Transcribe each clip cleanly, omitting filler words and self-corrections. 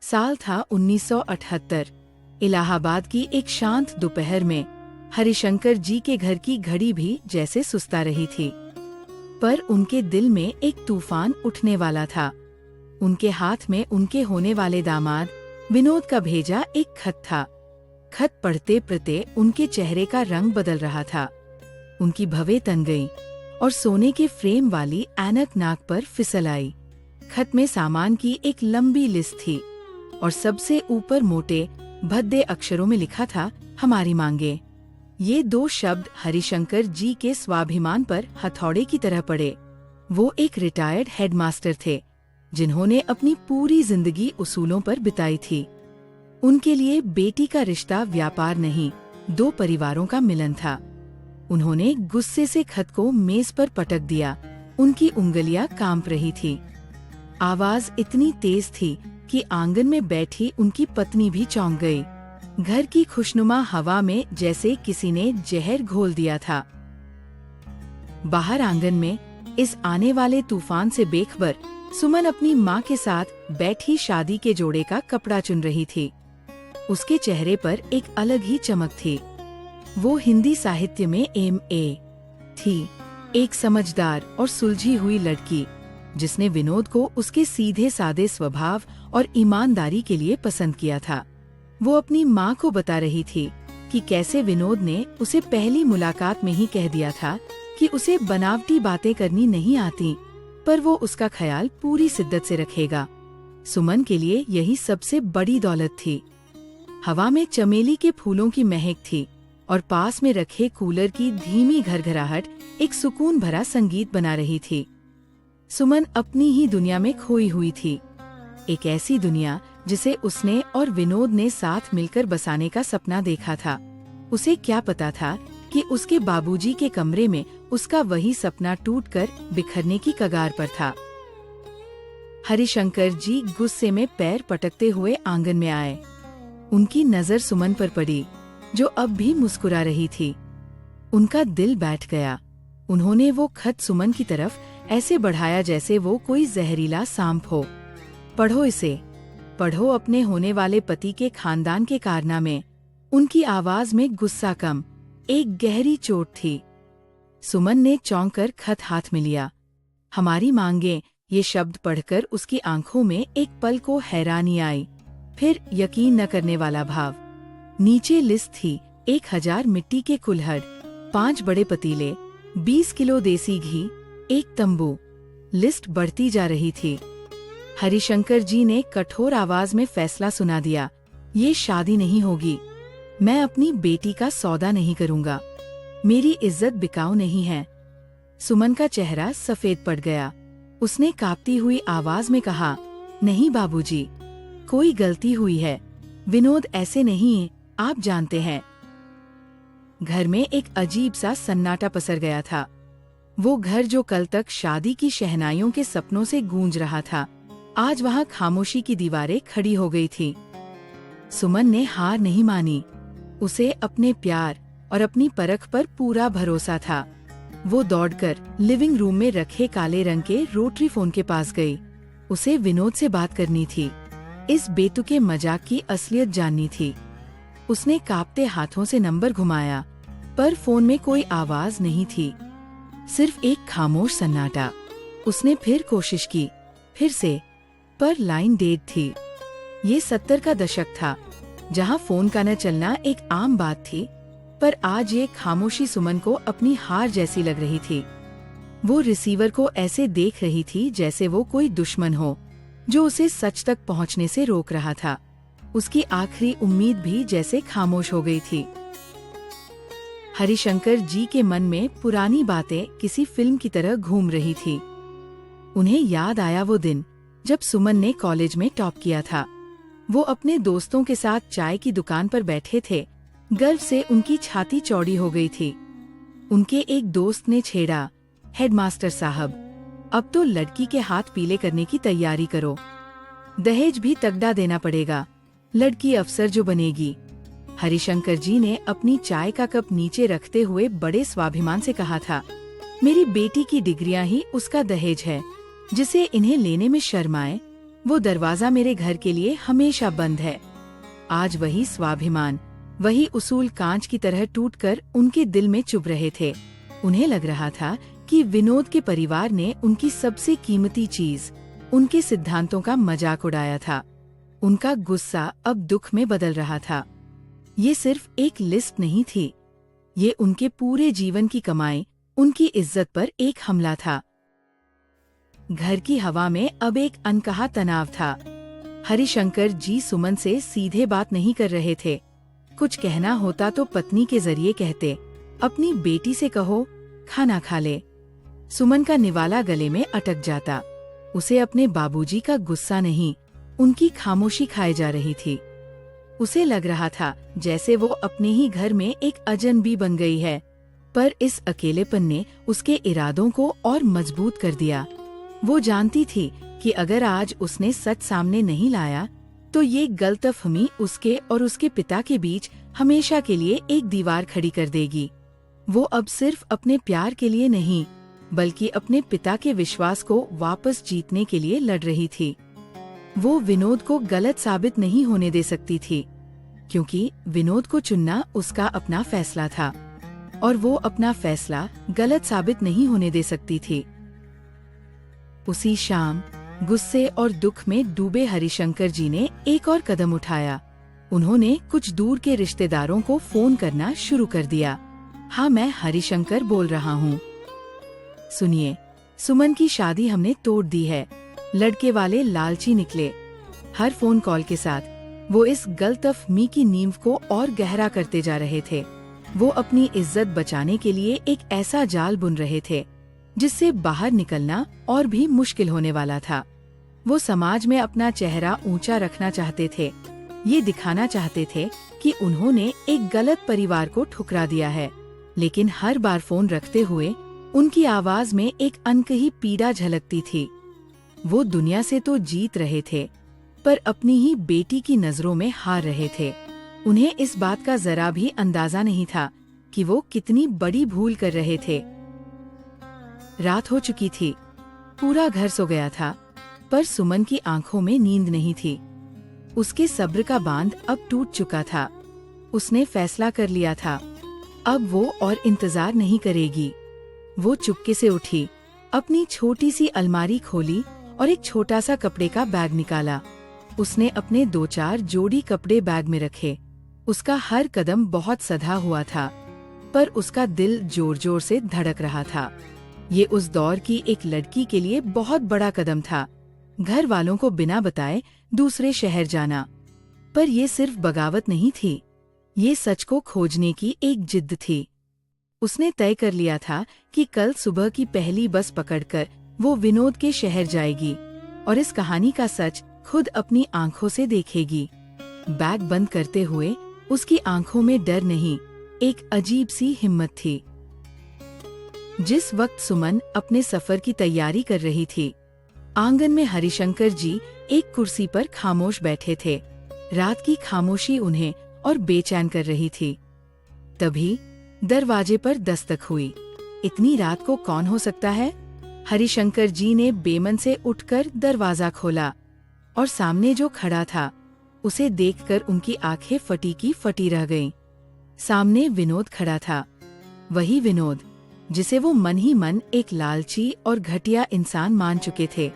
साल था 1978। इलाहाबाद की एक शांत दोपहर में हरिशंकर जी के घर की घड़ी भी जैसे सुस्ता रही थी, पर उनके दिल में एक तूफान उठने वाला था। उनके हाथ में उनके होने वाले दामाद विनोद का भेजा एक खत था। खत पढ़ते पढ़ते उनके चेहरे का रंग बदल रहा था। उनकी भवें तन गईं और सोने के फ्रेम वाली ऐनक नाक पर फिसल आई। खत में सामान की एक लंबी लिस्ट थी और सबसे ऊपर मोटे भद्दे अक्षरों में लिखा था, हमारी मांगे। ये दो शब्द हरिशंकर जी के स्वाभिमान पर हथौड़े की तरह पड़े। वो एक रिटायर्ड हेडमास्टर थे, जिन्होंने अपनी पूरी जिंदगी उसूलों पर बिताई थी। उनके लिए बेटी का रिश्ता व्यापार नहीं, दो परिवारों का मिलन था। उन्होंने गुस्से से खत को मेज पर पटक दिया। उनकी उंगलियां कांप रही थी। आवाज इतनी तेज थी कि आंगन में बैठी उनकी पत्नी भी चौंक गई। घर की खुशनुमा हवा में जैसे किसी ने जहर घोल दिया था। बाहर आंगन में इस आने वाले तूफान से बेखबर सुमन अपनी माँ के साथ बैठी शादी के जोड़े का कपड़ा चुन रही थी। उसके चेहरे पर एक अलग ही चमक थी। वो हिंदी साहित्य में M.A. थी, एक समझदार और सुलझी हुई लड़की, जिसने विनोद को उसके सीधे सादे स्वभाव और ईमानदारी के लिए पसंद किया था। वो अपनी माँ को बता रही थी कि कैसे विनोद ने उसे पहली मुलाकात में ही कह दिया था कि उसे बनावटी बातें करनी नहीं आती, पर वो उसका ख्याल पूरी शिद्दत से रखेगा। सुमन के लिए यही सबसे बड़ी दौलत थी। हवा में चमेली के फूलों की महक थी और पास में रखे कूलर की धीमी घरघराहट एक सुकून भरा संगीत बना रही थी। सुमन अपनी ही दुनिया में खोई हुई थी, एक ऐसी दुनिया जिसे उसने और विनोद ने साथ मिलकर बसाने का सपना देखा था। उसे क्या पता था कि उसके बाबूजी के कमरे में उसका वही सपना टूटकर बिखरने की कगार पर था। हरिशंकर जी गुस्से में पैर पटकते हुए आंगन में आए। उनकी नजर सुमन पर पड़ी, जो अब भी मुस्कुरा रही थी। उनका दिल बैठ गया। उन्होंने वो खत सुमन की तरफ ऐसे बढ़ाया जैसे वो कोई जहरीला सांप हो। पढ़ो इसे, पढ़ो अपने होने वाले पति के खानदान के कारनामे। उनकी आवाज में गुस्सा कम, एक गहरी चोट थी। सुमन ने चौंक कर खत हाथ में लिया। हमारी मांगे, ये शब्द पढ़कर उसकी आंखों में एक पल को हैरानी आई, फिर यकीन न करने वाला भाव। नीचे लिस्ट थी 1000 मिट्टी के कुल्हड़, 5 बड़े पतीले, 20 किलो देसी घी, एक तंबू। लिस्ट बढ़ती जा रही थी। हरिशंकर जी ने कठोर आवाज में फैसला सुना दिया, ये शादी नहीं होगी। मैं अपनी बेटी का सौदा नहीं करूंगा। मेरी इज्जत बिकाऊ नहीं है। सुमन का चेहरा सफेद पड़ गया। उसने कांपती हुई आवाज में कहा, नहीं बाबूजी, कोई गलती हुई है। विनोद ऐसे नहीं, आप जानते हैं। घर में एक अजीब सा सन्नाटा पसर गया था। वो घर जो कल तक शादी की शहनाइयों के सपनों से गूंज रहा था, आज वहाँ खामोशी की दीवारें खड़ी हो गई थी। सुमन ने हार नहीं मानी। उसे अपने प्यार और अपनी परख पर पूरा भरोसा था। वो दौड़कर लिविंग रूम में रखे काले रंग के रोटरी फोन के पास गई। उसे विनोद से बात करनी थी। इस बेतुके मजाक की असलियत जाननी थी। उसने कांपते हाथों से नंबर घुमाया, पर फोन में कोई आवाज नहीं थी, सिर्फ एक खामोश सन्नाटा। उसने फिर कोशिश की, फिर से, पर लाइन डेड थी। ये 70 का दशक था, जहां फोन का न चलना एक आम बात थी, पर आज ये खामोशी सुमन को अपनी हार जैसी लग रही थी। वो रिसीवर को ऐसे देख रही थी जैसे वो कोई दुश्मन हो, जो उसे सच तक पहुंचने से रोक रहा था। उसकी आखिरी उम्मीद भी जैसे खामोश हो गई थी। हरिशंकर जी के मन में पुरानी बातें किसी फिल्म की तरह घूम रही थी। उन्हें याद आया वो दिन जब सुमन ने कॉलेज में टॉप किया था। वो अपने दोस्तों के साथ चाय की दुकान पर बैठे थे। गर्व से उनकी छाती चौड़ी हो गई थी। उनके एक दोस्त ने छेड़ा, हेडमास्टर साहब, अब तो लड़की के हाथ पीले करने की तैयारी करो। दहेज भी तगड़ा देना पड़ेगा, लड़की अफसर जो बनेगी। हरिशंकर जी ने अपनी चाय का कप नीचे रखते हुए बड़े स्वाभिमान से कहा था, मेरी बेटी की डिग्रियां ही उसका दहेज है, जिसे इन्हें लेने में शर्म आए। वो दरवाजा मेरे घर के लिए हमेशा बंद है। आज वही स्वाभिमान, वही उसूल कांच की तरह टूटकर उनके दिल में चुभ रहे थे। उन्हें लग रहा था कि विनोद के परिवार ने उनकी सबसे कीमती चीज, उनके सिद्धांतों का मजाक उड़ाया था। उनका गुस्सा अब दुख में बदल रहा था। ये सिर्फ एक लिस्ट नहीं थी, ये उनके पूरे जीवन की कमाई, उनकी इज्जत पर एक हमला था। घर की हवा में अब एक अनकहा तनाव था। हरिशंकर जी सुमन से सीधे बात नहीं कर रहे थे। कुछ कहना होता तो पत्नी के जरिए कहते, अपनी बेटी से कहो खाना खा ले। सुमन का निवाला गले में अटक जाता। उसे अपने बाबूजी का गुस्सा नहीं, उनकी खामोशी खाए जा रही थी। उसे लग रहा था जैसे वो अपने ही घर में एक अजनबी बन गई है। पर इस अकेलेपन ने उसके इरादों को और मजबूत कर दिया। वो जानती थी कि अगर आज उसने सच सामने नहीं लाया तो ये गलतफहमी उसके और उसके पिता के बीच हमेशा के लिए एक दीवार खड़ी कर देगी। वो अब सिर्फ अपने प्यार के लिए नहीं, बल्कि अपने पिता के विश्वास को वापस जीतने के लिए लड़ रही थी। वो विनोद को गलत साबित नहीं होने दे सकती थी, क्योंकि विनोद को चुनना उसका अपना फैसला था और वो अपना फैसला गलत साबित नहीं होने दे सकती थी। उसी शाम गुस्से और दुख में डूबे हरिशंकर जी ने एक और कदम उठाया। उन्होंने कुछ दूर के रिश्तेदारों को फोन करना शुरू कर दिया। हाँ, मैं हरिशंकर बोल रहा हूँ। सुनिए, सुमन की शादी हमने तोड़ दी है। लड़के वाले लालची निकले। हर फोन कॉल के साथ वो इस गलतफहमी की नींव को और गहरा करते जा रहे थे। वो अपनी इज्जत बचाने के लिए एक ऐसा जाल बुन रहे थे जिससे बाहर निकलना और भी मुश्किल होने वाला था। वो समाज में अपना चेहरा ऊंचा रखना चाहते थे। ये दिखाना चाहते थे कि उन्होंने एक गलत परिवार को ठुकरा दिया है। लेकिन हर बार फोन रखते हुए उनकी आवाज में एक अनकही पीड़ा झलकती थी। वो दुनिया से तो जीत रहे थे, पर अपनी ही बेटी की नजरों में हार रहे थे। उन्हें इस बात का जरा भी अंदाजा नहीं था कि वो कितनी बड़ी भूल कर रहे थे। रात हो चुकी थी, पूरा घर सो गया था, पर सुमन की आंखों में नींद नहीं थी। उसके सब्र का बांध अब टूट चुका था। उसने फैसला कर लिया था, अब वो और इंतजार नहीं करेगी। वो चुपके से उठी, अपनी छोटी सी अलमारी खोली और एक छोटा सा कपड़े का बैग निकाला। उसने अपने 2-4 जोड़ी कपड़े बैग में रखे। उसका हर कदम बहुत सधा हुआ था, पर उसका दिल जोर जोर से धड़क रहा था। ये उस दौर की एक लड़की के लिए बहुत बड़ा कदम था, घर वालों को बिना बताए दूसरे शहर जाना। पर ये सिर्फ बगावत नहीं थी, ये सच को खोजने की एक जिद थी। उसने तय कर लिया था कि कल सुबह की पहली बस पकड़कर वो विनोद के शहर जाएगी और इस कहानी का सच खुद अपनी आंखों से देखेगी। बैग बंद करते हुए उसकी आंखों में डर नहीं, एक अजीब सी हिम्मत थी। जिस वक्त सुमन अपने सफर की तैयारी कर रही थी, आंगन में हरिशंकर जी एक कुर्सी पर खामोश बैठे थे। रात की खामोशी उन्हें और बेचैन कर रही थी। तभी दरवाजे पर दस्तक हुई। इतनी रात को कौन हो सकता है? हरिशंकर जी ने बेमन से उठकर दरवाजा खोला और सामने जो खड़ा था उसे देखकर उनकी आंखें फटी की फटी रह गईं। सामने विनोद खड़ा था, वही विनोद जिसे वो मन ही मन एक लालची और घटिया इंसान मान चुके थे।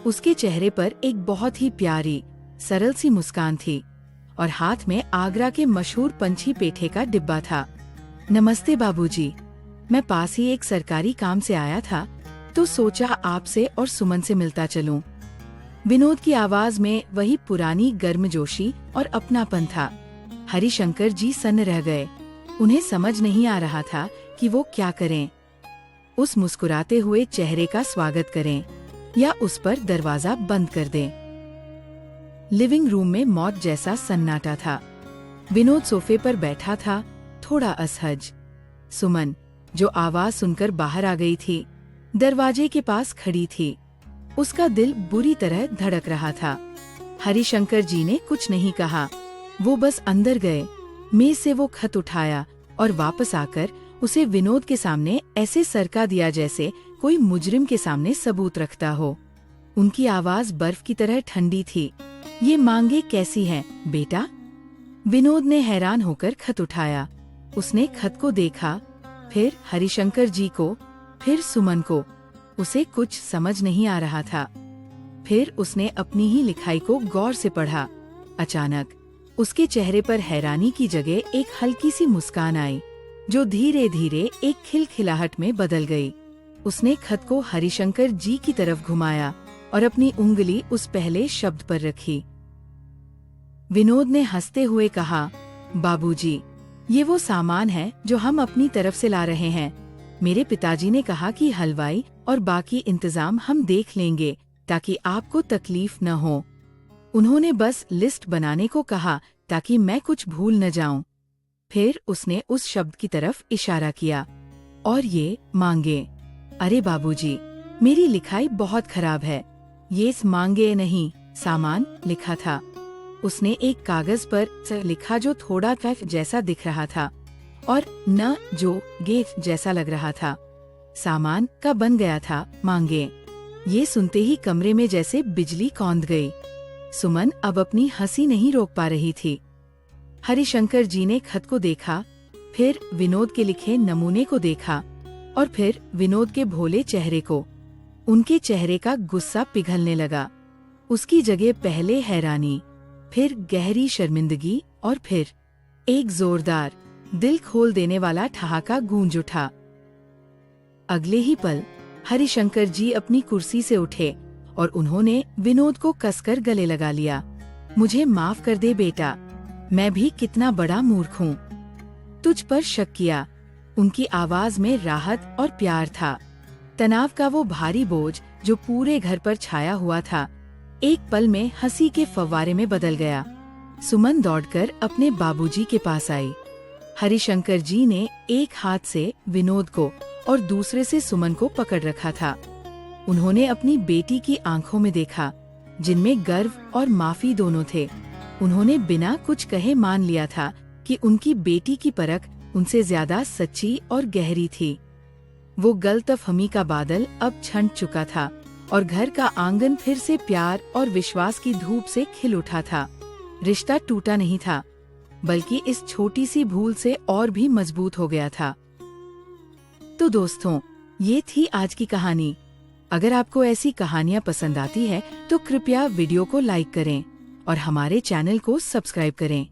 उसके चेहरे पर एक बहुत ही प्यारी, सरल सी मुस्कान थी और हाथ में आगरा के मशहूर पंछी पेठे का डिब्बा था। नमस्ते बाबूजी, मैं पास ही एक सरकारी काम से आया था तो सोचा आपसे और सुमन से मिलता चलूं। विनोद की आवाज में वही पुरानी गर्मजोशी और अपनापन था। हरिशंकर जी सन्न रह गए। उन्हें समझ नहीं आ रहा था कि वो क्या करें। उस मुस्कुराते हुए चेहरे का स्वागत करें या उस पर दरवाजा बंद कर दें। लिविंग रूम में मौत जैसा सन्नाटा था। विनोद सोफे पर बैठा था, थोड़ा असहज। सुमन, जो आवाज सुनकर बाहर आ गई थी, दरवाजे के पास खड़ी थी। उसका दिल बुरी तरह धड़क रहा था। हरिशंकर जी ने कुछ नहीं कहा, वो बस अंदर गए। मेज से वो खत उठाया और वापस आकर उसे विनोद के सामने ऐसे सरका दिया जैसे कोई मुजरिम के सामने सबूत रखता हो। उनकी आवाज बर्फ की तरह ठंडी थी। ये मांगे कैसी हैं, बेटा? विनोद ने हैरान होकर खत उठाया। उसने खत को देखा, फिर हरिशंकर जी को, फिर सुमन को। उसे कुछ समझ नहीं आ रहा था। फिर उसने अपनी ही लिखाई को गौर से पढ़ा। अचानक उसके चेहरे पर हैरानी की जगह एक हल्की सी मुस्कान आई, जो धीरे धीरे एक खिलखिलाहट में बदल गई। उसने खत को हरिशंकर जी की तरफ घुमाया और अपनी उंगली उस पहले शब्द पर रखी। विनोद ने हंसते हुए कहा, बाबूजी, ये वो सामान है जो हम अपनी तरफ से ला रहे हैं। मेरे पिताजी ने कहा कि हलवाई और बाकी इंतजाम हम देख लेंगे ताकि आपको तकलीफ न हो। उन्होंने बस लिस्ट बनाने को कहा ताकि मैं कुछ भूल न जाऊं। फिर उसने उस शब्द की तरफ इशारा किया, और ये मांगे। अरे बाबूजी, मेरी लिखाई बहुत खराब है। ये इस मांगे नहीं, सामान लिखा था। उसने एक कागज पर लिखा जो थोड़ा कैफ जैसा दिख रहा था और न जो गेफ जैसा लग रहा था। सामान का बन गया था मांगे। ये सुनते ही कमरे में जैसे बिजली कौंध गई। सुमन अब अपनी हंसी नहीं रोक पा रही थी। हरिशंकर जी ने खत को देखा, फिर विनोद के लिखे नमूने को देखा और फिर विनोद के भोले चेहरे को। उनके चेहरे का गुस्सा पिघलने लगा। उसकी जगह पहले हैरानी, फिर गहरी शर्मिंदगी और फिर एक जोरदार, दिल खोल देने वाला ठहाका गूंज उठा। अगले ही पल हरिशंकर जी अपनी कुर्सी से उठे और उन्होंने विनोद को कसकर गले लगा लिया। मुझे माफ कर दे बेटा, मैं भी कितना बड़ा मूर्ख हूँ। तुझ पर शक किया। उनकी आवाज में राहत और प्यार था। तनाव का वो भारी बोझ जो पूरे घर पर छाया हुआ था, एक पल में हंसी के फव्वारे में बदल गया। सुमन दौड़कर अपने बाबूजी के पास आई। हरिशंकर जी ने एक हाथ से विनोद को और दूसरे से सुमन को पकड़ रखा था। उन्होंने अपनी बेटी की आंखों में देखा, जिनमें गर्व और माफी दोनों थे। उन्होंने बिना कुछ कहे मान लिया था कि उनकी बेटी की परख उनसे ज्यादा सच्ची और गहरी थी। वो गलतफहमी का बादल अब छंट चुका था और घर का आंगन फिर से प्यार और विश्वास की धूप से खिल उठा था। रिश्ता टूटा नहीं था, बल्कि इस छोटी सी भूल से और भी मजबूत हो गया था। तो दोस्तों, ये थी आज की कहानी। अगर आपको ऐसी कहानियाँ पसंद आती है तो कृपया वीडियो को लाइक करें और हमारे चैनल को सब्सक्राइब करें।